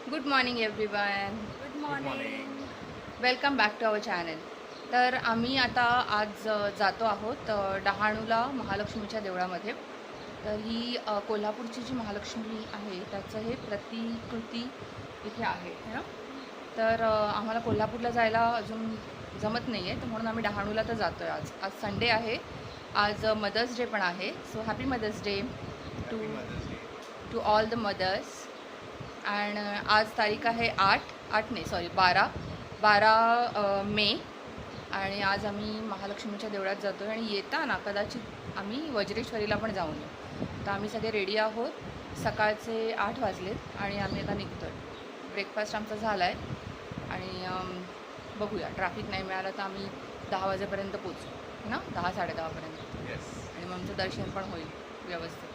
Good morning everyone. Good morning. Welcome back to our channel. तर आम्ही आता आज जातो आहोत डहाणूला महालक्ष्मीच्या देवळामध्ये. तर ही कोल्हापूरची जी महालक्ष्मी आहे त्याचं हे प्रतिकृती इथे आहे है ना. तर आम्हाला कोल्हापूरला जायला अजून जमत नाही आहे, तर म्हणून आम्ही डहाणूला तर जातो आहे. आज आज संडे आहे, आज मदर्स डे पण आहे. So happy Mother's Day to to all the mothers. And आज तारीख आहे 8 नाही सॉरी 12 मे. आणि आज आम्ही महालक्ष्मीच्या देवळात जातो आहे आणि येताना कदाचित आम्ही वज्रेश्वरीला पण जाऊन येऊ. तर आम्ही सगळे रेडी आहोत. सकाळचे 8 वाजलेत आणि आम्ही आता निघतो आहे. ब्रेकफास्ट आमचा झाला आहे आणि बघूया, ट्रॅफिक नाही मिळालं तर आम्ही 10 वाजेपर्यंत पोचू ना, 10-10:30पर्यंत. आणि मग आमचं दर्शन पण होईल व्यवस्थित.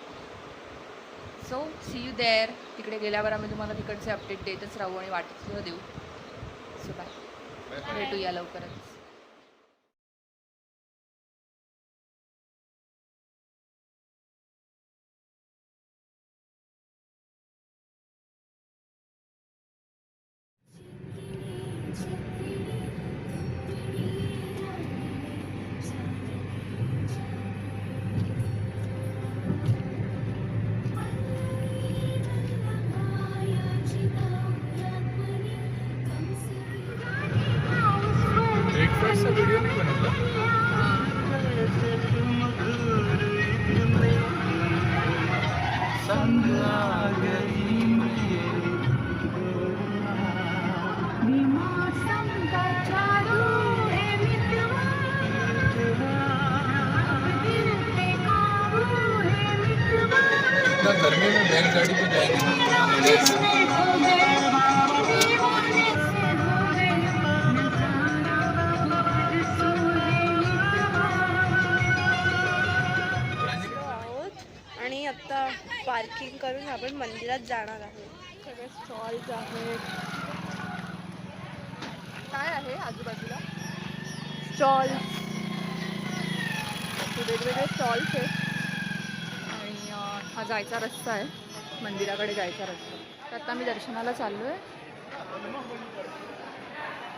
So see you there. तिकडे गेल्यावर आम्ही तुम्हाला तिकडचे अपडेट देतच राहू आणि वाटतसुद्धा देऊ. सो बाय, भेटूया लवकरच. ब्रेकफास्टचा व्हिडिओ नाही बनवला. गर्मी में बैलगाड़ी पे जाएंगे. आहोत आणि आता पार्किंग करून आपण मंदिरात जाणार आहोत. सगळे स्टॉल्स आहेत. काय आहे आजूबाजूला? स्टॉल्स, वेगवेगळे स्टॉल्स आहेत. आणि हा जायचा रस्ता आहे, मंदिराकडे जायचा रस्ता. तर आता मी दर्शनाला चाललो आहे.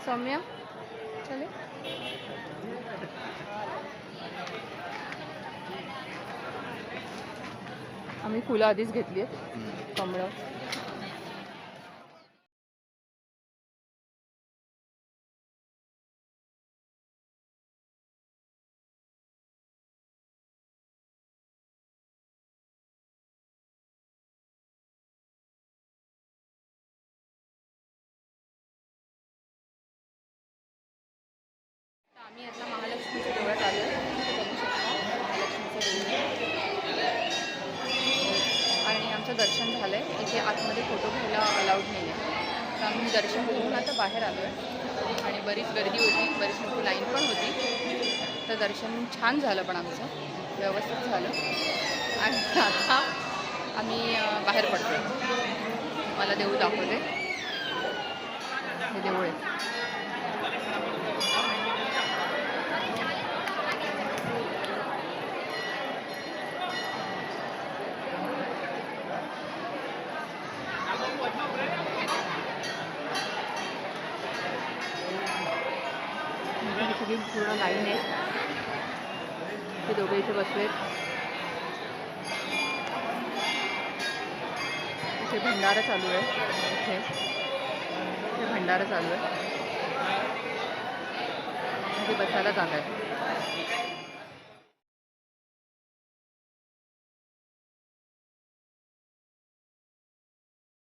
सौम्या चले. आम्ही फुलं आधीच घेतली आहेत, कमळं. आम्ही आता महालक्ष्मीच्या देवळात आलो आहे. बघू शकता महालक्ष्मीचं देऊळ. आणि आमचं दर्शन झालं आहे. इथे आतमध्ये फोटो घ्यायला अलाउड नाही आहे, तर आम्ही दर्शन घेऊन आता बाहेर आलो आहे. आणि बरीच गर्दी होती, बरीच मोठी लाईन पण होती. तर दर्शन छान झालं, पण आमचं व्यवस्थित झालं. आणि आता आम्ही बाहेर पडतो. मला देऊळ दाखवते, हे देऊळ आहे. सगळी पूर्ण लाईन आहे. ते दोघे इथे बसलेत. इथे भंडारा चालू आहे. इथे भंडारा चालू आहे. इथे बसायला जागा आहे.